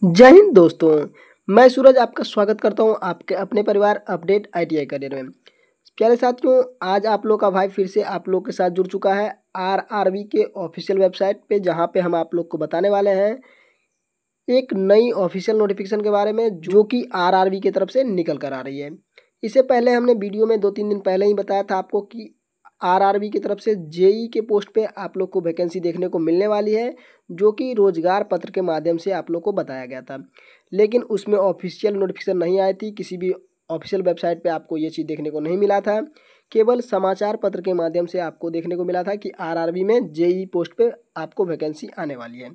जय हिंद दोस्तों। मैं सूरज आपका स्वागत करता हूं आपके अपने परिवार अपडेट आईटीआई करियर में। प्यारे साथियों, आज आप लोग का भाई फिर से आप लोग के साथ जुड़ चुका है आरआरबी के ऑफिशियल वेबसाइट पे, जहां पे हम आप लोग को बताने वाले हैं एक नई ऑफिशियल नोटिफिकेशन के बारे में जो कि आरआरबी की तरफ से निकल कर आ रही है। इससे पहले हमने वीडियो में 2-3 दिन पहले ही बताया था आपको कि आरआरबी की तरफ से जेई के पोस्ट पे आप लोग को वैकेंसी देखने को मिलने वाली है, जो कि रोजगार पत्र के माध्यम से आप लोग को बताया गया था। लेकिन उसमें ऑफिशियल नोटिफिकेशन नहीं आई थी, किसी भी ऑफिशियल वेबसाइट पे आपको ये चीज़ देखने को नहीं मिला था। केवल समाचार पत्र के माध्यम से आपको देखने को मिला था कि आरआरबी में जेई पोस्ट पे आपको वैकेंसी आने वाली है।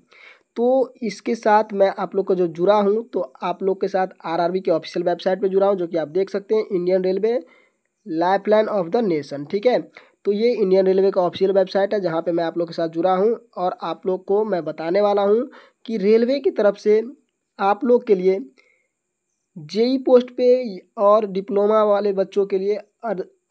तो इसके साथ मैं आप लोग को जो जुड़ा हूँ, तो आप लोग के साथ आरआरबी के ऑफिशियल वेबसाइट पे जुड़ा हूँ, जो कि आप देख सकते हैं, Indian railway lifeline of the nation. ठीक है, तो ये इंडियन रेलवे का ऑफिशियल वेबसाइट है जहाँ पे मैं आप लोग के साथ जुड़ा हूँ और आप लोग को मैं बताने वाला हूँ कि रेलवे की तरफ से आप लोग के लिए जेई पोस्ट पे और डिप्लोमा वाले बच्चों के लिए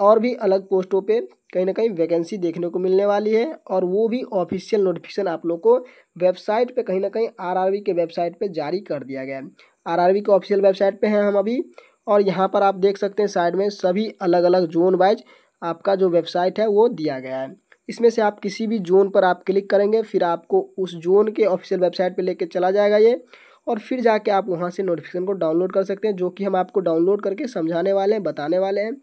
और भी अलग पोस्टों पे कहीं ना कहीं वैकेंसी देखने को मिलने वाली है, और वो भी ऑफिशियल नोटिफिकेशन आप लोग को वेबसाइट पे कहीं ना कहीं आरआरबी के वेबसाइट पे जारी कर दिया गया है। आरआरबी के ऑफिशियल वेबसाइट पे हैं हम अभी, और यहाँ पर आप देख सकते हैं साइड में सभी अलग अलग जोन वाइज आपका जो वेबसाइट है वो दिया गया है। इसमें से आप किसी भी जोन पर आप क्लिक करेंगे, फिर आपको उस जोन के ऑफिशियल वेबसाइट पे लेके चला जाएगा ये, और फिर जाके आप वहाँ से नोटिफिकेशन को डाउनलोड कर सकते हैं, जो कि हम आपको डाउनलोड करके समझाने वाले हैं, बताने वाले हैं।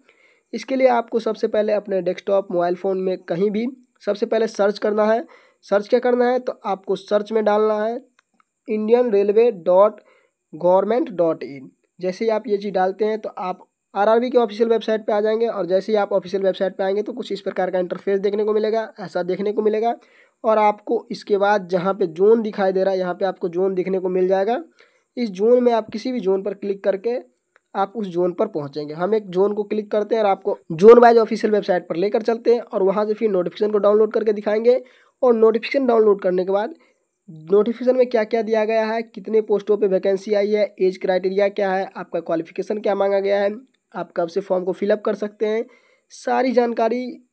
इसके लिए आपको सबसे पहले अपने डेस्कटॉप मोबाइल फ़ोन में कहीं भी सबसे पहले सर्च करना है। सर्च क्या करना है, तो आपको सर्च में डालना है indianrailway.government.in। जैसे ही आप ये चीज़ डालते हैं तो आप आरआरबी के ऑफिशियल वेबसाइट पे आ जाएंगे, और जैसे ही आप ऑफिशियल वेबसाइट पे आएंगे तो कुछ इस प्रकार का इंटरफेस देखने को मिलेगा, ऐसा देखने को मिलेगा। और आपको इसके बाद जहाँ पे जोन दिखाई दे रहा है, यहाँ पे आपको जोन दिखने को मिल जाएगा। इस जोन में आप किसी भी जोन पर क्लिक करके आप उस जोन पर पहुंचेंगे। हम एक जोन को क्लिक करते हैं और आपको जोन वाइज ऑफिशियल वेबसाइट पर लेकर चलते हैं, और वहाँ से फिर नोटिफिकेशन को डाउनलोड करके दिखाएंगे। और नोटिफिकेशन डाउनलोड करने के बाद नोटिफिकेशन में क्या क्या दिया गया है, कितने पोस्टों पे वैकेंसी आई है, एज क्राइटेरिया क्या है, आपका क्वालिफिकेशन क्या मांगा गया है, आप कब से फॉर्म को फिलअप कर सकते हैं, सारी जानकारी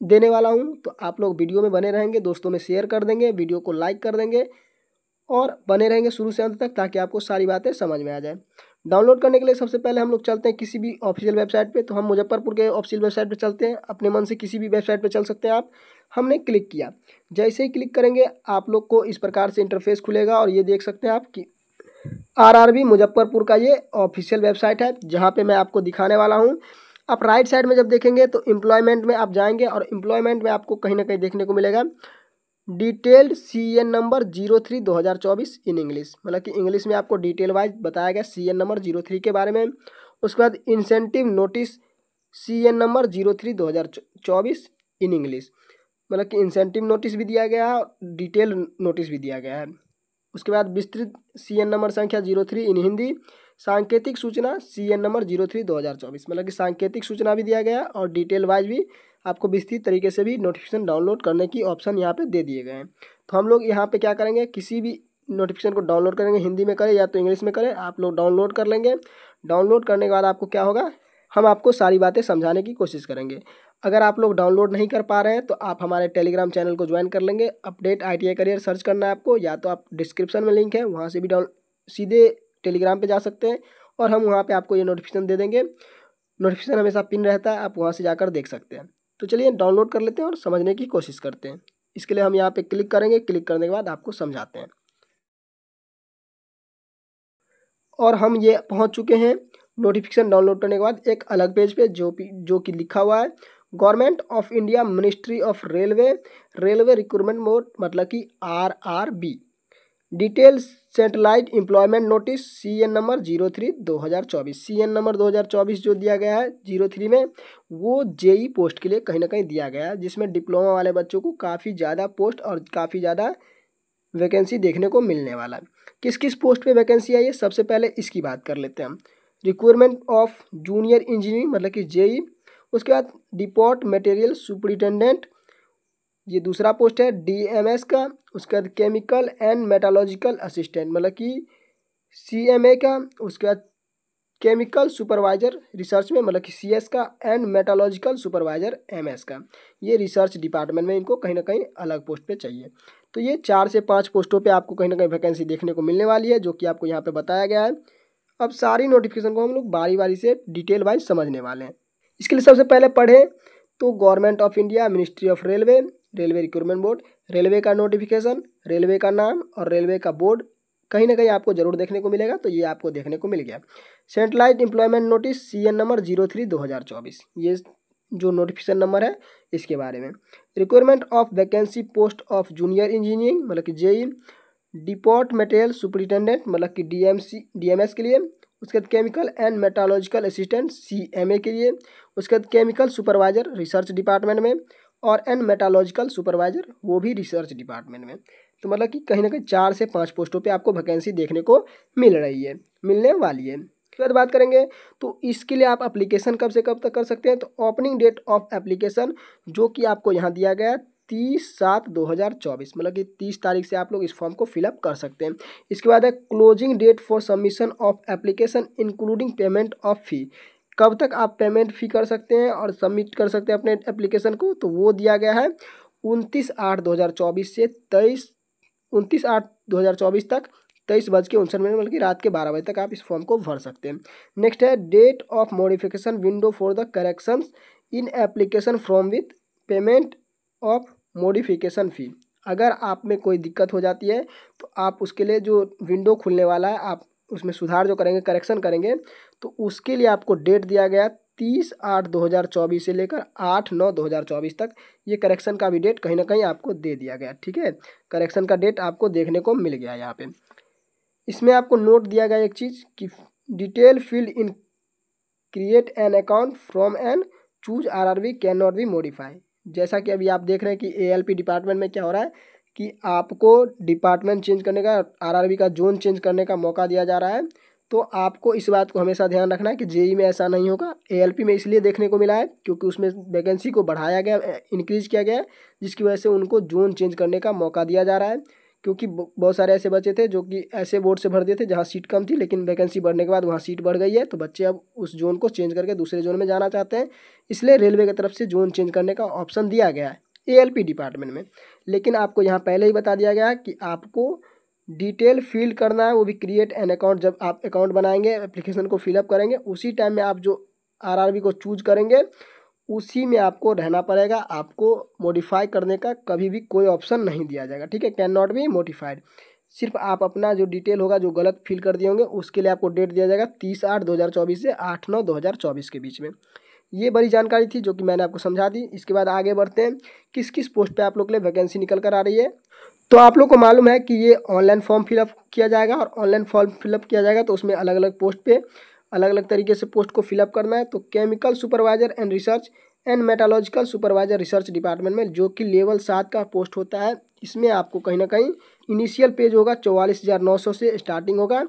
देने वाला हूँ। तो आप लोग वीडियो में बने रहेंगे, दोस्तों में शेयर कर देंगे, वीडियो को लाइक कर देंगे और बने रहेंगे शुरू से अंत तक, ताकि आपको सारी बातें समझ में आ जाए। डाउनलोड करने के लिए सबसे पहले हम लोग चलते हैं किसी भी ऑफिशियल वेबसाइट पे। तो हम मुजफ्फरपुर के ऑफिशियल वेबसाइट पे चलते हैं, अपने मन से किसी भी वेबसाइट पे चल सकते हैं आप। हमने क्लिक किया, जैसे ही क्लिक करेंगे आप लोग को इस प्रकार से इंटरफेस खुलेगा, और ये देख सकते हैं आप कि आरआरबी मुजफ्फरपुर का ये ऑफिशियल वेबसाइट है, जहाँ पे मैं आपको दिखाने वाला हूँ। आप राइट साइड में जब देखेंगे तो एम्प्लॉयमेंट में आप जाएंगे, और एम्प्लॉयमेंट में आपको कहीं ना कहीं देखने को मिलेगा detailed CN number 03/2024 in English, मतलब कि इंग्लिश में आपको डिटेल वाइज बताया गया CN नंबर 03 के बारे में। उसके बाद incentive notice CN number 03/2024 in English, मतलब कि इंसेंटिव नोटिस भी दिया गया है, डिटेल नोटिस भी दिया गया है। उसके बाद विस्तृत CN नंबर संख्या 03 इन हिंदी, सांकेतिक सूचना CN नंबर 03/2024, मतलब कि सांकेतिक सूचना भी दिया गया, और डिटेल वाइज भी आपको विस्तृत तरीके से भी नोटिफिकेशन डाउनलोड करने की ऑप्शन यहाँ पे दे दिए गए हैं। तो हम लोग यहाँ पे क्या करेंगे, किसी भी नोटिफिकेशन को डाउनलोड करेंगे, हिंदी में करें या तो इंग्लिश में करें, आप लोग डाउनलोड कर लेंगे। डाउनलोड करने के बाद आपको क्या होगा, हम आपको सारी बातें समझाने की कोशिश करेंगे। अगर आप लोग डाउनलोड नहीं कर पा रहे हैं तो आप हमारे टेलीग्राम चैनल को ज्वाइन कर लेंगे। अपडेट आईटीआई करियर सर्च करना है आपको, या तो आप डिस्क्रिप्शन में लिंक है वहाँ से भी सीधे टेलीग्राम पे जा सकते हैं, और हम वहाँ पे आपको ये नोटिफिकेशन दे देंगे। नोटिफिकेशन हमेशा पिन रहता है, आप वहाँ से जाकर देख सकते हैं। तो चलिए डाउनलोड कर लेते हैं और समझने की कोशिश करते हैं। इसके लिए हम यहाँ पे क्लिक करेंगे, क्लिक करने के बाद आपको समझाते हैं। और हम ये पहुँच चुके हैं नोटिफिकेशन डाउनलोड करने के बाद एक अलग पेज पे, जो कि लिखा हुआ है government of India ministry of railway recruitment board, मतलब कि RRB. Details satellite employment notice CN number 03/2024, CN number 2024 जो दिया गया है 03 में, वो जेई पोस्ट के लिए कहीं ना कहीं दिया गया है, जिसमें डिप्लोमा वाले बच्चों को काफ़ी ज़्यादा पोस्ट और काफ़ी ज़्यादा वैकेंसी देखने को मिलने वाला है। किस किस पोस्ट पे वैकेंसी आई है, सबसे पहले इसकी बात कर लेते हैं हम। रिक्वायरमेंट ऑफ जूनियर इंजीनियरिंग, मतलब कि जेई। उसके बाद डिपोट मटेरियल सुपरिटेंडेंट, ये दूसरा पोस्ट है DMS का। उसके बाद केमिकल एंड मेटालॉजिकल असिस्टेंट, मतलब कि CMA का। उसके बाद केमिकल सुपरवाइजर रिसर्च में, मतलब कि CS का, एंड मेटालॉजिकल सुपरवाइजर MS का। ये रिसर्च डिपार्टमेंट में इनको कहीं ना कहीं अलग पोस्ट पे चाहिए। तो ये 4 से 5 पोस्टों पे आपको कहीं ना कहीं वैकेंसी देखने को मिलने वाली है, जो कि आपको यहाँ पे बताया गया है। अब सारी नोटिफिकेशन को हम लोग बारी बारी से डिटेल वाइज समझने वाले हैं। इसके लिए सबसे पहले पढ़ें तो government of India, ministry of railway, railway recruitment board, railway का नोटिफिकेशन, रेलवे का नाम और रेलवे का बोर्ड कहीं ना कहीं आपको जरूर देखने को मिलेगा। तो ये आपको देखने को मिल गया। Centralised employment notice CN number 03/2024, ये जो नोटिफिकेशन नंबर है इसके बारे में। Requirement of vacancy post of junior engineering मतलब कि JE, डिपोट मटेरियल सुपरिटेंडेंट मतलब कि DMS के लिए। उसके बाद केमिकल एंड मेटालॉजिकल असिस्टेंट CMA के लिए। उसके बाद केमिकल सुपरवाइजर रिसर्च डिपार्टमेंट में, और एंड मेटालॉजिकल सुपरवाइजर वो भी रिसर्च डिपार्टमेंट में। तो मतलब कि कहीं ना कहीं 4 से 5 पोस्टों पे आपको वैकेंसी देखने को मिल रही है, मिलने वाली है। उसके बाद बात करेंगे तो इसके लिए आप एप्लीकेशन कब से कब तक कर सकते हैं। तो ओपनिंग डेट ऑफ एप्लीकेशन जो कि आपको यहाँ दिया गया है 30/7/2024, मतलब कि 30 तारीख से आप लोग इस फॉर्म को फिलअप कर सकते हैं। इसके बाद है closing date for submission of application including payment of fee, कब तक आप पेमेंट फी कर सकते हैं और सबमिट कर सकते हैं अपने एप्लीकेशन को। तो वो दिया गया है 29/8/2024 से 29/8/2024 तक 23:59 मतलब कि रात के 12 बजे तक आप इस फॉर्म को भर सकते हैं। नेक्स्ट है date of modification window for the corrections in application from with payment of modification fee. अगर आप में कोई दिक्कत हो जाती है तो आप उसके लिए जो विंडो खुलने वाला है, आप उसमें सुधार जो करेंगे, करेक्शन करेंगे, तो उसके लिए आपको डेट दिया गया 30/8/2024 से लेकर 8/9/2024 तक। ये करेक्शन का भी डेट कहीं ना कहीं आपको दे दिया गया, ठीक है। करेक्शन का डेट आपको देखने को मिल गया यहाँ पे। इसमें आपको नोट दिया गया एक चीज़ कि detail field in create an account from an choose RRB can not be modify. जैसा कि अभी आप देख रहे हैं कि ALP डिपार्टमेंट में क्या हो रहा है कि आपको डिपार्टमेंट चेंज करने का, RRB का जोन चेंज करने का मौका दिया जा रहा है। तो आपको इस बात को हमेशा ध्यान रखना है कि JEE में ऐसा नहीं होगा। ALP में इसलिए देखने को मिला है क्योंकि उसमें वैकेंसी को बढ़ाया गया, इंक्रीज किया गया है, जिसकी वजह से उनको जोन चेंज करने का मौका दिया जा रहा है। क्योंकि बहुत सारे ऐसे बच्चे थे जो कि ऐसे बोर्ड से भर दिए थे जहाँ सीट कम थी, लेकिन वैकेंसी बढ़ने के बाद वहाँ सीट बढ़ गई है, तो बच्चे अब उस जोन को चेंज करके दूसरे जोन में जाना चाहते हैं। इसलिए रेलवे की तरफ से जोन चेंज करने का ऑप्शन दिया गया है ALP डिपार्टमेंट में। लेकिन आपको यहाँ पहले ही बता दिया गया है कि आपको डिटेल फील्ड करना है, वो भी क्रिएट एन अकाउंट। जब आप अकाउंट बनाएंगे, एप्लीकेशन को फिलअप करेंगे, उसी टाइम में आप जो RRB को चूज करेंगे उसी में आपको रहना पड़ेगा। आपको मॉडिफाई करने का कभी भी कोई ऑप्शन नहीं दिया जाएगा, ठीक है। Can not be modified. सिर्फ आप अपना जो डिटेल होगा, जो गलत फिल कर दिए होंगे, उसके लिए आपको डेट दिया जाएगा 30/8/2024 से 8/9/2024 के बीच में। ये बड़ी जानकारी थी जो कि मैंने आपको समझा दी। इसके बाद आगे बढ़ते हैं, किस किस पोस्ट पे आप लोग के लिए वैकेंसी निकल कर आ रही है। तो आप लोग को मालूम है कि ये ऑनलाइन फॉर्म फिलअप किया जाएगा, और ऑनलाइन फॉर्म फिलअप किया जाएगा तो उसमें अलग अलग पोस्ट पे अलग अलग तरीके से पोस्ट को फिलअप करना है। तो chemical supervisor and research and मेटालॉजिकल supervisor research department में, जो कि लेवल 7 का पोस्ट होता है, इसमें आपको कहीं ना कहीं इनिशियल पेज होगा 44,900 से स्टार्टिंग होगा।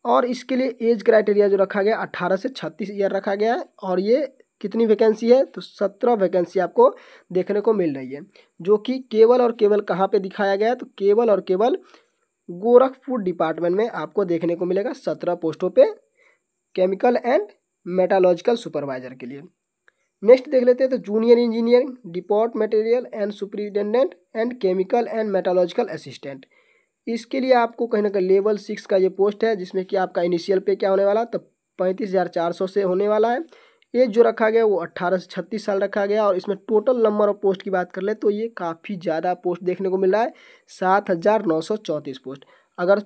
और इसके लिए एज क्राइटेरिया जो रखा गया 18 से 36 ईयर रखा गया है। और ये कितनी वैकेंसी है तो 17 वैकेंसी आपको देखने को मिल रही है, जो कि केवल और केवल कहाँ पे दिखाया गया है तो केवल और केवल गोरखपुर डिपार्टमेंट में आपको देखने को मिलेगा 17 पोस्टों पे केमिकल एंड मेटालॉजिकल सुपरवाइजर के लिए। नेक्स्ट देख लेते हैं तो junior engineering, depot material and superintendent and chemical and मेटालॉजिकल assistant. इसके लिए आपको कहीं ना कहीं लेवल 6 का ये पोस्ट है, जिसमें कि आपका इनिशियल पे क्या होने वाला है तो 35,400 से होने वाला है। एज जो रखा गया वो 18 से 36 साल रखा गया। और इसमें टोटल नंबर ऑफ पोस्ट की बात कर ले तो ये काफ़ी ज़्यादा पोस्ट देखने को मिल रहा है, 7,934 पोस्ट। अगर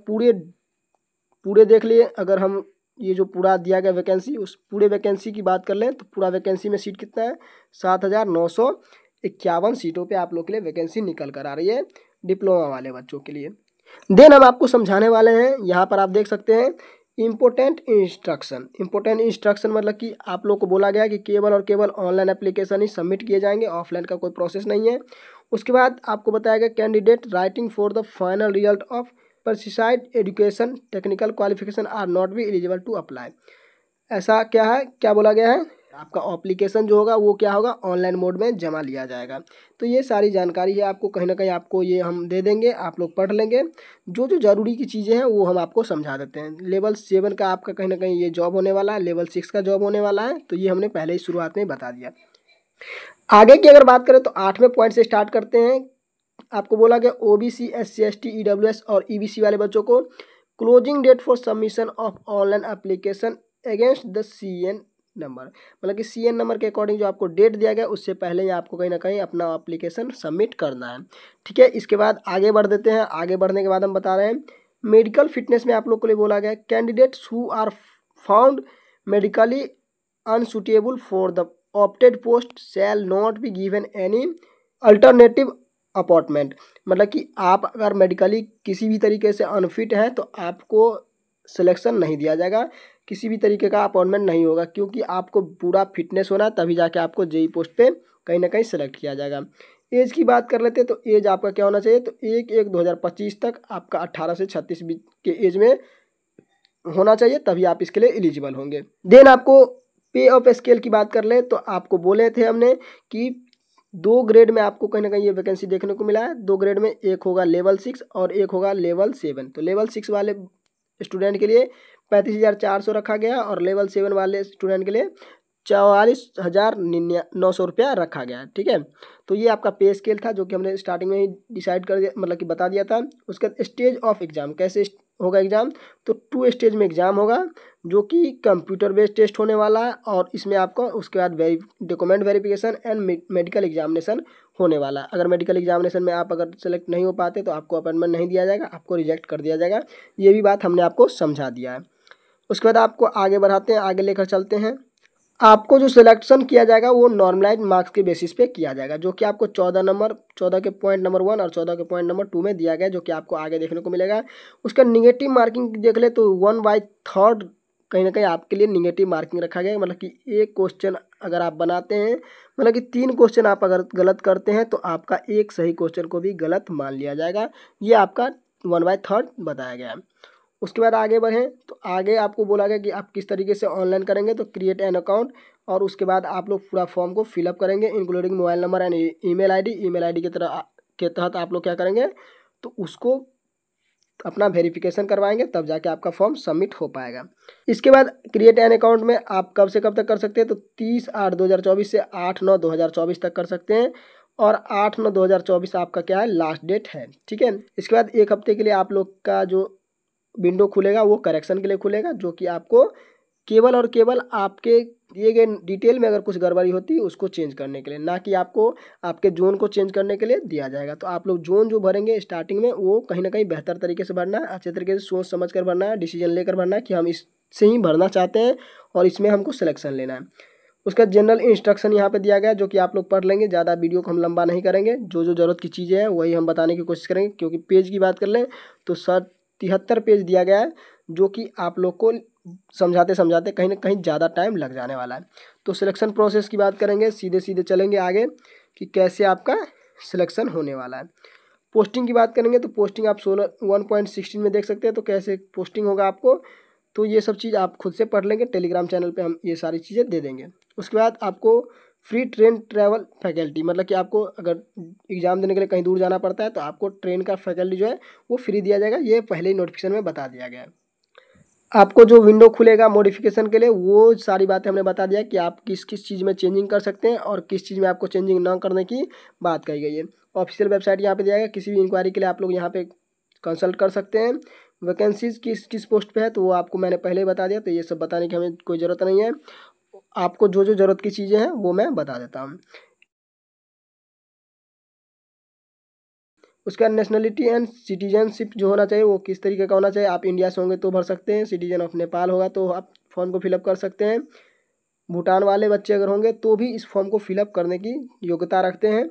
पूरे देख लिए, अगर हम ये जो पूरा दिया गया वैकेंसी, उस पूरे वैकेंसी की बात कर लें तो पूरा वैकेंसी में सीट कितना है 7,951 सीटों पे आप लोग के लिए वैकेंसी निकल कर आ रही है डिप्लोमा वाले बच्चों के लिए। देन हम आपको समझाने वाले हैं, यहाँ पर आप देख सकते हैं इम्पोर्टेंट इंस्ट्रक्शन। इम्पोर्टेंट इंस्ट्रक्शन मतलब कि आप लोग को बोला गया कि केवल और केवल ऑनलाइन एप्लीकेशन ही सबमिट किए जाएंगे, ऑफलाइन का कोई प्रोसेस नहीं है। उसके बाद आपको बताया गया candidate writing for the final result of preside education technical qualification are not be eligible to apply. ऐसा क्या है, क्या बोला गया है, आपका एप्लीकेशन जो होगा वो क्या होगा ऑनलाइन मोड में जमा लिया जाएगा। तो ये सारी जानकारी है आपको कहीं ना कहीं आपको ये हम दे देंगे, आप लोग पढ़ लेंगे। जो जो ज़रूरी की चीज़ें हैं वो हम आपको समझा देते हैं। लेवल 7 का आपका कहीं ना कहीं ये जॉब होने वाला है, लेवल 6 का जॉब होने वाला है, तो ये हमने पहले ही शुरुआत में बता दिया। आगे की अगर बात करें तो 8वें पॉइंट से स्टार्ट करते हैं। आपको बोला गया OBC SC ST EWS और EBC वाले बच्चों को closing date for submission of online application against the CN number, मतलब कि CN नंबर के अकॉर्डिंग जो आपको डेट दिया गया उससे पहले ही आपको कहीं ना कहीं अपना एप्लीकेशन सबमिट करना है। ठीक है, इसके बाद आगे बढ़ देते हैं। आगे बढ़ने के बाद हम बता रहे हैं मेडिकल फिटनेस में आप लोग के लिए बोला गया candidates who are found medically unsuitable for the opted post shall not be given any alternative appointment, मतलब कि आप अगर मेडिकली किसी भी तरीके से अनफिट हैं तो आपको सिलेक्शन नहीं दिया जाएगा, किसी भी तरीके का अपॉइंटमेंट नहीं होगा, क्योंकि आपको पूरा फिटनेस होना तभी जाके आपको जेई पोस्ट पे कहीं ना कहीं सेलेक्ट किया जाएगा। एज की बात कर लेते हैं तो एज आपका क्या होना चाहिए, तो 1/1/2025 तक आपका 18 से 36 के एज में होना चाहिए, तभी आप इसके लिए एलिजिबल होंगे। देन आपको पे ऑफ स्केल की बात कर ले तो आपको बोले थे हमने कि 2 ग्रेड में आपको कहीं ना कहीं ये वैकेंसी देखने को मिला है। 2 ग्रेड में एक होगा लेवल 6 और एक होगा लेवल 7। तो लेवल 6 वाले स्टूडेंट के लिए 35,400 रखा गया और लेवल 7 वाले स्टूडेंट के लिए 44,900 रुपया रखा गया। ठीक है, तो ये आपका पे स्केल था जो कि हमने स्टार्टिंग में ही डिसाइड कर दिया, मतलब कि बता दिया था। उसका स्टेज ऑफ एग्जाम कैसे होगा एग्जाम, तो 2 स्टेज में एग्जाम होगा जो कि कंप्यूटर बेस्ड टेस्ट होने वाला है और इसमें आपको उसके बाद document verification and medical examination होने वाला है। अगर मेडिकल एग्जामिनेशन में आप अगर सेलेक्ट नहीं हो पाते तो आपको अपॉइंटमेंट नहीं दिया जाएगा, आपको रिजेक्ट कर दिया जाएगा। ये भी बात हमने आपको समझा दिया है। उसके बाद आपको आगे बढ़ाते हैं, आगे लेकर चलते हैं। आपको जो सिलेक्शन किया जाएगा वो नॉर्मलाइज मार्क्स के बेसिस पे किया जाएगा, जो कि आपको 14 के पॉइंट नंबर 1 और 14 के पॉइंट नंबर 2 में दिया गया, जो कि आपको आगे देखने को मिलेगा। उसका निगेटिव मार्किंग देख ले तो 1/3 कहीं ना कहीं आपके लिए निगेटिव मार्किंग रखा गया है, मतलब कि एक क्वेश्चन अगर आप बनाते हैं, मतलब कि 3 क्वेश्चन आप अगर गलत करते हैं तो आपका एक सही क्वेश्चन को भी गलत मान लिया जाएगा। ये आपका 1/3 बताया गया है। उसके बाद आगे बढ़ें तो आगे आपको बोला गया कि आप किस तरीके से ऑनलाइन करेंगे, तो क्रिएट एन अकाउंट और उसके बाद आप लोग पूरा फॉर्म को फिलअप करेंगे including mobile number and email ID के तहत आप लोग क्या करेंगे, तो उसको अपना वेरिफिकेशन करवाएंगे, तब जाके आपका फॉर्म सबमिट हो पाएगा। इसके बाद क्रिएट एन अकाउंट में आप कब से कब तक कर सकते हैं, तो 30/8/2024 से 8/9/2024 तक कर सकते हैं और 8/9/2024 आपका क्या है लास्ट डेट है। ठीक है, इसके बाद 1 हफ्ते के लिए आप लोग का जो विंडो खुलेगा वो करेक्शन के लिए खुलेगा, जो कि आपको केवल और केवल आपके दिए गए डिटेल में अगर कुछ गड़बड़ी होती है उसको चेंज करने के लिए, ना कि आपको आपके जोन को चेंज करने के लिए दिया जाएगा। तो आप लोग जोन जो भरेंगे स्टार्टिंग में वो कहीं ना कहीं बेहतर तरीके से भरना है, अच्छे तरीके से सोच समझ कर भरना है, डिसीजन लेकर भरना है कि हम इससे ही भरना चाहते हैं और इसमें हमको सिलेक्शन लेना है। उसका जनरल इंस्ट्रक्शन यहाँ पे दिया गया है जो कि आप लोग पढ़ लेंगे, ज़्यादा वीडियो को हम लंबा नहीं करेंगे, जो जो ज़रूरत की चीज़ें हैं वही हम बताने की कोशिश करेंगे। क्योंकि पेज की बात कर लें तो 73 पेज दिया गया है, जो कि आप लोग को समझाते समझाते कहीं ना कहीं ज़्यादा टाइम लग जाने वाला है। तो सिलेक्शन प्रोसेस की बात करेंगे, सीधे सीधे चलेंगे आगे कि कैसे आपका सिलेक्शन होने वाला है। पोस्टिंग की बात करेंगे तो पोस्टिंग आप 1.16 में देख सकते हैं, तो कैसे पोस्टिंग होगा आपको, तो ये सब चीज़ आप खुद से पढ़ लेंगे, टेलीग्राम चैनल पे हम ये सारी चीज़ें दे देंगे। उसके बाद आपको फ्री ट्रेन ट्रैवल फैकल्टी, मतलब कि आपको अगर एग्ज़ाम देने के लिए कहीं दूर जाना पड़ता है तो आपको ट्रेन का फैकल्टी जो है वो फ्री दिया जाएगा, ये पहले ही नोटिफिकेशन में बता दिया गया है। आपको जो विंडो खुलेगा मॉडिफिकेशन के लिए वो सारी बातें हमने बता दिया कि आप किस किस चीज़ में चेंजिंग कर सकते हैं और किस चीज़ में आपको चेंजिंग ना करने की बात कही गई है। ऑफिशियल वेबसाइट यहाँ पे दिया गया, किसी भी इंक्वायरी के लिए आप लोग यहाँ पे कंसल्ट कर सकते हैं। वैकेंसीज किस किस पोस्ट पे है तो वो आपको मैंने पहले ही बता दिया, तो ये सब बताने की हमें कोई ज़रूरत नहीं है। आपको जो जो ज़रूरत की चीज़ें हैं वो मैं बता देता हूँ। उसका नेशनलिटी एंड सिटीजनशिप जो होना चाहिए वो किस तरीके का होना चाहिए, आप इंडिया से होंगे तो भर सकते हैं, सिटीजन ऑफ नेपाल होगा तो आप फॉर्म को फिलअप कर सकते हैं, भूटान वाले बच्चे अगर होंगे तो भी इस फॉर्म को फिलअप करने की योग्यता रखते हैं।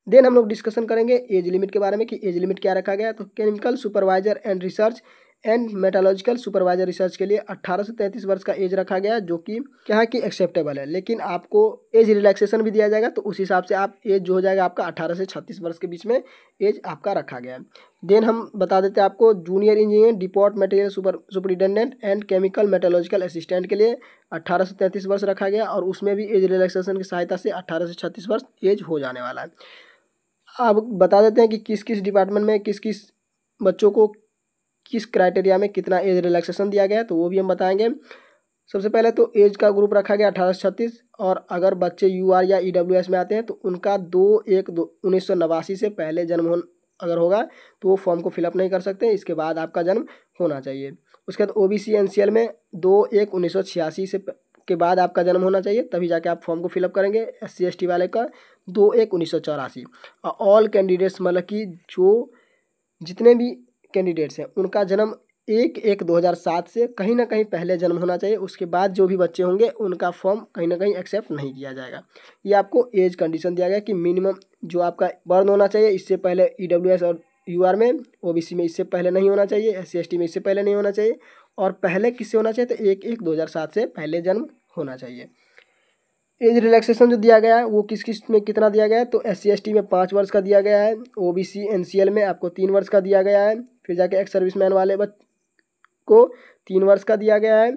देन हम लोग डिस्कशन करेंगे एज लिमिट के बारे में कि एज लिमिट क्या रखा गया है, तो chemical supervisor and research and मेटालॉजिकल supervisor research के लिए 18 से 33 वर्ष का एज रखा गया है, जो कि क्या है कि एक्सेप्टेबल है। लेकिन आपको एज रिलैक्सेशन भी दिया जाएगा, तो उस हिसाब से आप एज जो हो जाएगा आपका 18 से 36 वर्ष के बीच में एज आपका रखा गया है। देन हम बता देते हैं आपको junior engineer deport material superintendent and chemical मेटालॉजिकल assistant के लिए 18 से 33 वर्ष रखा गया और उसमें भी एज रिलैक्सेशन की सहायता से 18 से 36 वर्ष एज हो जाने वाला है। अब बता देते हैं कि किस किस डिपार्टमेंट में किस किस बच्चों को किस क्राइटेरिया में कितना एज रिलैक्सेशन दिया गया है, तो वो भी हम बताएंगे। सबसे पहले तो एज का ग्रुप रखा गया 18 से 36, और अगर बच्चे यूआर या ईडब्ल्यूएस में आते हैं तो उनका 2/1/1989 से पहले जन्म अगर होगा तो वो फॉर्म को फिलअप नहीं कर सकते, इसके बाद आपका जन्म होना चाहिए। उसके बाद ओबीसी एनसीएल में 2/1/1986 के बाद आपका जन्म होना चाहिए, तभी जाके आप फॉर्म को फिलअप करेंगे। एससी एसटी वाले का 2/1/1984। और ऑल कैंडिडेट्स मतलब कि जो जितने भी कैंडिडेट्स हैं उनका जन्म 1/1/2007 से कहीं ना कहीं पहले जन्म होना चाहिए। उसके बाद जो भी बच्चे होंगे उनका फॉर्म कहीं ना कहीं एक्सेप्ट नहीं किया जाएगा। ये आपको एज कंडीशन दिया गया कि मिनिमम जो आपका बर्न होना चाहिए इससे पहले ईडब्ल्यूएस और यूआर में, ओबीसी में इससे पहले नहीं होना चाहिए, एससी एसटी में इससे पहले नहीं होना चाहिए, और पहले किससे होना चाहिए तो 1/1/2007 से पहले जन्म होना चाहिए। एज रिलैक्सेशन जो दिया गया है वो किस किस में कितना दिया गया है तो एससी एसटी में 5 वर्ष का दिया गया है, ओबीसी एनसीएल में आपको 3 वर्ष का दिया गया है, फिर जाके एक्स सर्विसमैन वाले को 3 वर्ष का दिया गया है,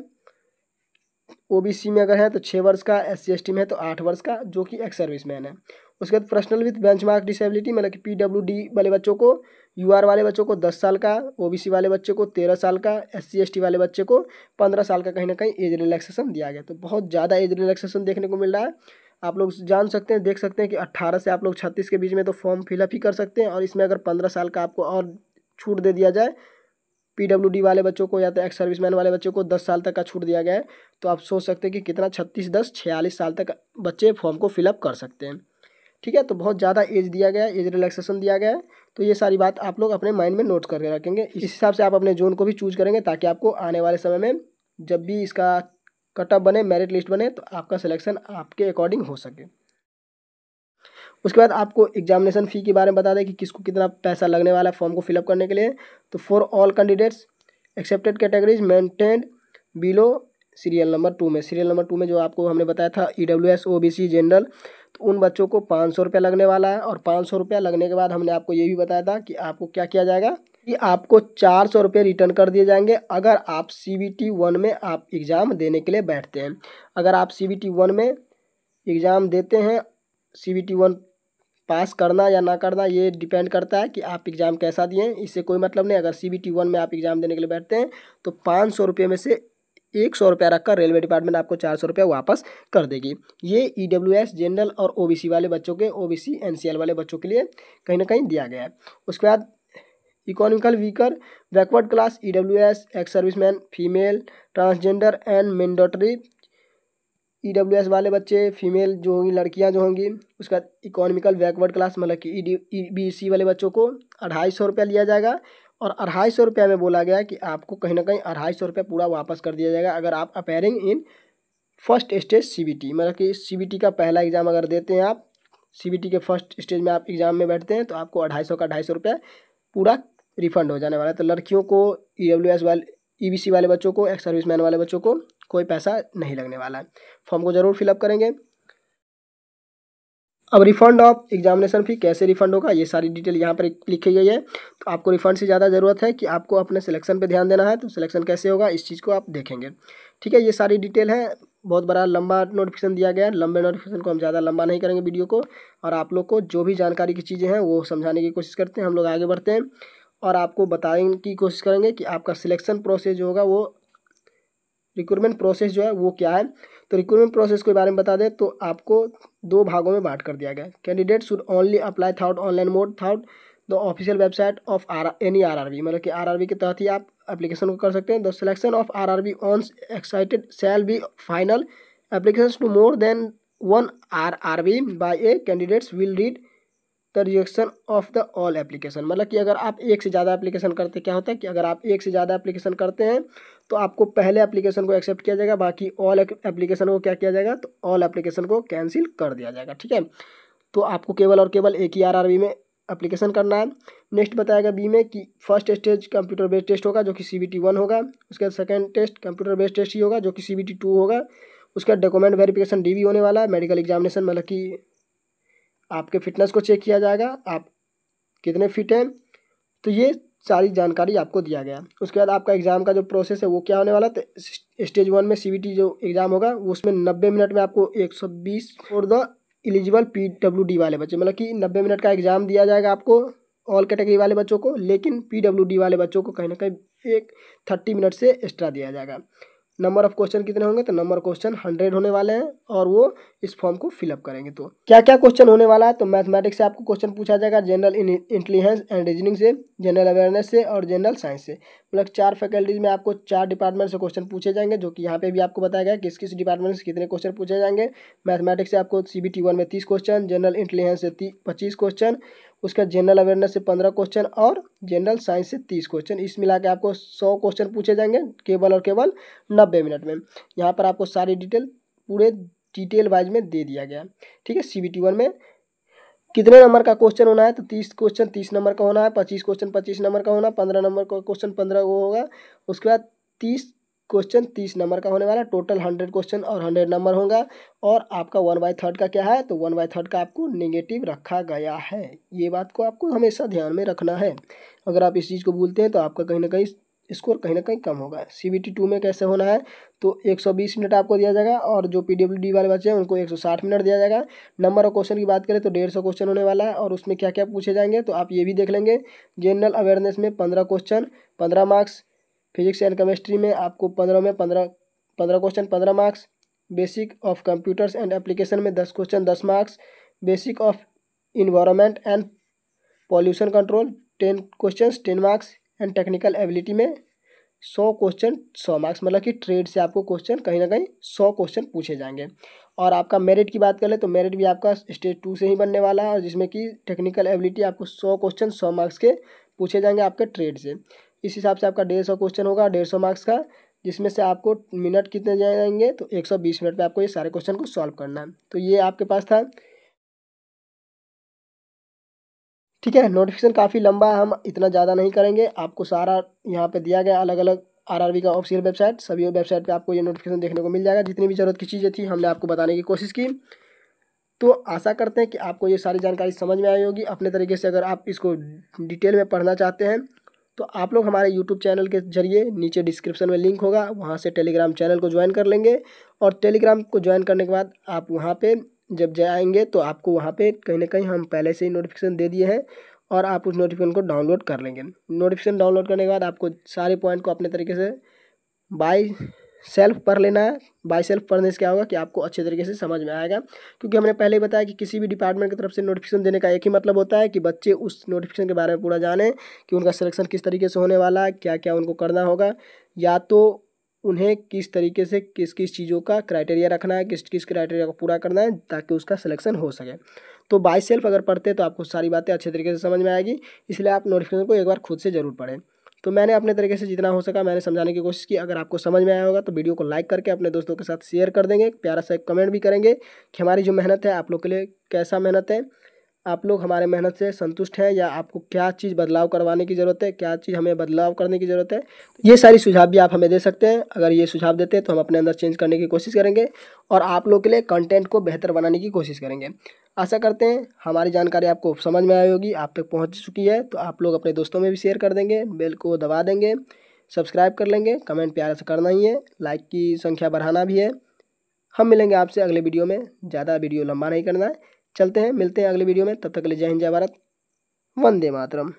ओबीसी में अगर है तो 6 वर्ष का, एससी एसटी में है तो 8 वर्ष का जो कि एक्स सर्विसमैन है। उसके बाद पर्सनल विथ बेंचमार्क डिसेबिलिटी मतलब कि पीडब्ल्यूडी वाले बच्चों को, यूआर वाले बच्चों को 10 साल का, ओबीसी वाले बच्चे को 13 साल का, एससी एसटी वाले बच्चे को 15 साल का कहीं ना कहीं एज रिलैक्सेशन दिया गया। तो बहुत ज़्यादा एज रिलैक्सेशन देखने को मिल रहा है। आप लोग जान सकते हैं, देख सकते हैं कि 18 से आप लोग 36 के बीच में तो फॉर्म फिलअप ही कर सकते हैं, और इसमें अगर 15 साल का आपको और छूट दे दिया जाए, पीडब्ल्यूडी वाले बच्चों को या तो एक्स सर्विसमैन वाले बच्चों को 10 साल तक का छूट दिया गया है, तो आप सोच सकते हैं कि कितना 36 10 46 साल तक बच्चे फॉर्म को फिलअप कर सकते हैं। ठीक है, तो बहुत ज़्यादा एज दिया गया है, एज रिलैक्सेशन दिया गया है। तो ये सारी बात आप लोग अपने माइंड में नोट करके रखेंगे, इस हिसाब से आप अपने जोन को भी चूज करेंगे ताकि आपको आने वाले समय में जब भी इसका कटअप बने, मेरिट लिस्ट बने, तो आपका सिलेक्शन आपके अकॉर्डिंग हो सके। उसके बाद आपको एग्जामिनेशन फ़ी के बारे में बता दें कि किसको कितना पैसा लगने वाला है फॉर्म को फिलअप करने के लिए। तो for all candidates accepted categories maintained below serial number 2 में, सीरियल नंबर 2 में जो आपको हमने बताया था ईडब्ल्यूएस ओबीसी जनरल, तो उन बच्चों को 500 रुपया लगने वाला है। और 500 रुपया लगने के बाद हमने आपको ये भी बताया था कि आपको क्या किया जाएगा कि आपको 400 रुपये रिटर्न कर दिए जाएंगे अगर आप CBT 1 में आप एग्ज़ाम देने के लिए बैठते हैं। अगर आप CBT 1 में एग्ज़ाम देते हैं, CBT 1 पास करना या ना करना ये डिपेंड करता है कि आप एग्ज़ाम कैसा दिए हैं, इससे कोई मतलब नहीं। अगर CBT 1 में आप एग्ज़ाम देने के लिए बैठते हैं तो 500 रुपये में से 100 रुपया रखकर रेलवे डिपार्टमेंट आपको 400 रुपया वापस कर देगी। ये EWS जनरल और OBC वाले बच्चों के, OBC NCL वाले बच्चों के लिए कहीं ना कहीं दिया गया है। उसके बाद economical weaker backward class EWS, ex serviceman, female, transgender and mandatory EWS वाले बच्चे, फीमेल जो होंगी, लड़कियां जो होंगी। उसका इकोनॉमिकल बैकवर्ड क्लास मतलब कि EBC वाले बच्चों को 250 रुपया लिया जाएगा। और 250 रुपया में बोला गया कि आपको कहीं ना कहीं 250 रुपया पूरा वापस कर दिया जाएगा अगर आप appearing in first stage CBT, मतलब कि CBT का पहला एग्ज़ाम अगर देते हैं आप, CBT के फर्स्ट स्टेज में आप एग्ज़ाम में बैठते हैं तो आपको 250 का 250 रुपया पूरा रिफंड हो जाने वाला है। तो लड़कियों को, EWS वाले, EBC वाले बच्चों को, एक्स सर्विसमैन वाले बच्चों को कोई पैसा नहीं लगने वाला है। फॉर्म को ज़रूर फिलअप करेंगे। अब रिफंड ऑफ एग्जामिनेशन फ़ी कैसे रिफंड होगा ये सारी डिटेल यहाँ पर लिखी गई है। तो आपको रिफंड से ज़्यादा ज़रूरत है कि आपको अपने सिलेक्शन पे ध्यान देना है, तो सिलेक्शन कैसे होगा इस चीज़ को आप देखेंगे। ठीक है, ये सारी डिटेल है। बहुत बड़ा लंबा नोटिफिकेशन दिया गया है, लंबे नोटिफिकेशन को हम ज़्यादा लंबा नहीं करेंगे वीडियो को, और आप लोग को जो भी जानकारी की चीज़ें हैं वो समझाने की कोशिश करते हैं। हम लोग आगे बढ़ते हैं और आपको बताने की कोशिश करेंगे कि आपका सिलेक्शन प्रोसेस जो होगा वो, रिक्रूटमेंट प्रोसेस जो है वो क्या है। तो रिक्रूटमेंट प्रोसेस के बारे में बता दें तो आपको 2 भागों में बांट कर दिया गया है। Candidate should only apply through online mode through the official website of any RRB, मतलब कि RRB के तहत ही आप एप्लीकेशन को कर सकते हैं। The selection of RRB on excited shall be final application to more than 1 RRB by a candidates will read the rejection of the all application, मतलब कि अगर आप एक से ज़्यादा एप्लीकेशन करते, क्या होता है कि अगर आप एक से ज़्यादा एप्लीकेशन करते हैं तो आपको पहले एप्लीकेशन को एक्सेप्ट किया जाएगा, बाकी ऑल एप्लीकेशन को क्या किया जाएगा तो ऑल एप्लीकेशन को कैंसिल कर दिया जाएगा। ठीक है, तो आपको केवल और केवल एक ही RRB में एप्लीकेशन करना है। नेक्स्ट बताएगा बी में कि first stage computer based test होगा जो कि CBT 1 होगा। उसके बाद second test computer based test ही होगा जो कि CBT 2 होगा। उसके बाद डॉक्यूमेंट वेरिफिकेशन DV होने वाला है। मेडिकल एग्जामिनेशन मतलब कि आपके फिटनेस को चेक किया जाएगा, आप कितने फिट हैं। तो ये सारी जानकारी आपको दिया गया। उसके बाद आपका एग्ज़ाम का जो प्रोसेस है वो क्या होने वाला है, तो स्टेज 1 में CBT जो एग्ज़ाम होगा उसमें 90 मिनट में आपको 120 फॉर द एलिजिबल PWD वाले बच्चे, मतलब कि 90 मिनट का एग्ज़ाम दिया जाएगा आपको ऑल कैटेगरी वाले बच्चों को, लेकिन PWD वाले बच्चों को कहीं ना कहीं 30 मिनट से एक्स्ट्रा दिया जाएगा। नंबर ऑफ क्वेश्चन कितने होंगे, तो नंबर ऑफ क्वेश्चन 100 होने वाले हैं और वो इस फॉर्म को फिलअप करेंगे। तो क्या क्या क्वेश्चन होने वाला है, तो मैथमेटिक्स से आपको क्वेश्चन पूछा जाएगा, जनरल इंटेलिजेंस एंड रीजनिंग से, जनरल अवेयरनेस से और जनरल साइंस से। मतलब 4 फैकल्टीज में आपको 4 डिपार्टमेंट से क्वेश्चन पूछे जाएंगे, जो कि यहाँ पे भी आपको बताया गया किस किस डिपार्टमेंट से कितने क्वेश्चन पूछे जाएंगे। मैथमेटिक्स से आपको CBT 1 में 30 क्वेश्चन, जनरल इंटेलिजेंस से 25 क्वेश्चन, उसका जनरल अवेयरनेस से 15 क्वेश्चन और जनरल साइंस से 30 क्वेश्चन। इस मिला के आपको 100 क्वेश्चन पूछे जाएंगे केवल और केवल 90 मिनट में। यहाँ पर आपको सारी डिटेल पूरे डिटेल वाइज में दे दिया गया। ठीक है, CBT 1 में कितने नंबर का क्वेश्चन होना है, तो 30 क्वेश्चन 30 नंबर का होना है, 25 क्वेश्चन 25 नंबर का होना, 15 नंबर का क्वेश्चन 15 वो होगा, उसके बाद 30 क्वेश्चन 30 नंबर का होने वाला, टोटल 100 क्वेश्चन और 100 नंबर होगा। और आपका 1/3 का क्या है, तो 1/3 का आपको नेगेटिव रखा गया है। ये बात को आपको हमेशा ध्यान में रखना है। अगर आप इस चीज़ को भूलते हैं तो आपका कहीं ना कहीं स्कोर कहीं ना कहीं कम होगा। CBT 2 में कैसे होना है, तो 120 मिनट आपको दिया जाएगा और जो PWD वाले बच्चे हैं उनको 160 मिनट दिया जाएगा। नंबर ऑफ क्वेश्चन की बात करें तो 150 क्वेश्चन होने वाला है और उसमें क्या क्या पूछे जाएंगे तो आप ये भी देख लेंगे। जनरल अवेयरनेस में 15 question 15 marks, physics and chemistry में आपको 15 में 15 question 15 marks, basic of computers and application में 10 question 10 marks, basic of environment and pollution control 10 question 10 marks and technical ability में 100 क्वेश्चन 100 मार्क्स। मतलब कि ट्रेड से आपको क्वेश्चन कहीं ना कहीं 100 क्वेश्चन पूछे जाएंगे। और आपका मेरिट की बात करें तो मेरिट भी आपका स्टेज 2 से ही बनने वाला है, और जिसमें कि टेक्निकल एबिलिटी आपको 100 क्वेश्चन 100 मार्क्स के पूछे जाएंगे आपके ट्रेड से। इस हिसाब से आपका 150 क्वेश्चन होगा 150 मार्क्स का, जिसमें से आपको मिनट कितने जाएंगे, तो 120 मिनट में आपको ये सारे क्वेश्चन को सॉल्व करना है। तो ये आपके पास था। ठीक है, नोटिफिकेशन काफ़ी लंबा है, हम इतना ज़्यादा नहीं करेंगे। आपको सारा यहाँ पे दिया गया अलग अलग RRB का ऑफिशियल वेबसाइट, सभी वेबसाइट पे आपको ये नोटिफिकेशन देखने को मिल जाएगा। जितनी भी ज़रूरत की चीज़ें थी हमने आपको बताने की कोशिश की। तो आशा करते हैं कि आपको ये सारी जानकारी समझ में आई होगी। अपने तरीके से अगर आप इसको डिटेल में पढ़ना चाहते हैं तो आप लोग हमारे यूट्यूब चैनल के जरिए, नीचे डिस्क्रिप्शन में लिंक होगा, वहाँ से टेलीग्राम चैनल को ज्वाइन कर लेंगे। और टेलीग्राम को ज्वाइन करने के बाद आप वहाँ पे जब जाएंगे तो आपको वहाँ पे कहीं ना कहीं हम पहले से ही नोटिफिकेशन दे दिए हैं और आप उस नोटिफिकेशन को डाउनलोड कर लेंगे। नोटिफिकेशन डाउनलोड करने के बाद आपको सारे पॉइंट को अपने तरीके से बाय सेल्फ पढ़ लेना है। बाय सेल्फ पढ़ने से क्या होगा कि आपको अच्छे तरीके से समझ में आएगा, क्योंकि हमने पहले ही बताया कि किसी भी डिपार्टमेंट की तरफ से नोटिफिकेशन देने का एक ही मतलब होता है कि बच्चे उस नोटिफिकेशन के बारे में पूरा जाने कि उनका सिलेक्शन किस तरीके से होने वाला है, क्या क्या उनको करना होगा, या तो उन्हें किस तरीके से किस किस चीज़ों का क्राइटेरिया रखना है, किस किस क्राइटेरिया को पूरा करना है ताकि उसका सिलेक्शन हो सके। तो बाय सेल्फ अगर पढ़ते हैं तो आपको सारी बातें अच्छे तरीके से समझ में आएगी, इसलिए आप नोटिफिकेशन को एक बार खुद से ज़रूर पढ़ें। तो मैंने अपने तरीके से जितना हो सका मैंने समझाने की कोशिश की। अगर आपको समझ में आया होगा तो वीडियो को लाइक करके अपने दोस्तों के साथ शेयर कर देंगे, प्यारा सा एक कमेंट भी करेंगे कि हमारी जो मेहनत है आप लोग के लिए कैसा मेहनत है, आप लोग हमारे मेहनत से संतुष्ट हैं या आपको क्या चीज़ बदलाव करवाने की ज़रूरत है, क्या चीज़ हमें बदलाव करने की ज़रूरत है। ये सारी सुझाव भी आप हमें दे सकते हैं। अगर ये सुझाव देते हैं तो हम अपने अंदर चेंज करने की कोशिश करेंगे और आप लोग के लिए कंटेंट को बेहतर बनाने की कोशिश करेंगे। आशा करते हैं हमारी जानकारी आपको समझ में आई होगी, आप तक पहुंच चुकी है। तो आप लोग अपने दोस्तों में भी शेयर कर देंगे, बेल को दबा देंगे, सब्सक्राइब कर लेंगे, कमेंट प्यारा से करना ही है, लाइक की संख्या बढ़ाना भी है। हम मिलेंगे आपसे अगले वीडियो में, ज़्यादा वीडियो लंबा नहीं करना है। चलते हैं, मिलते हैं अगले वीडियो में, तब तक के लिए जय हिंद जय भारत, वंदे मातरम।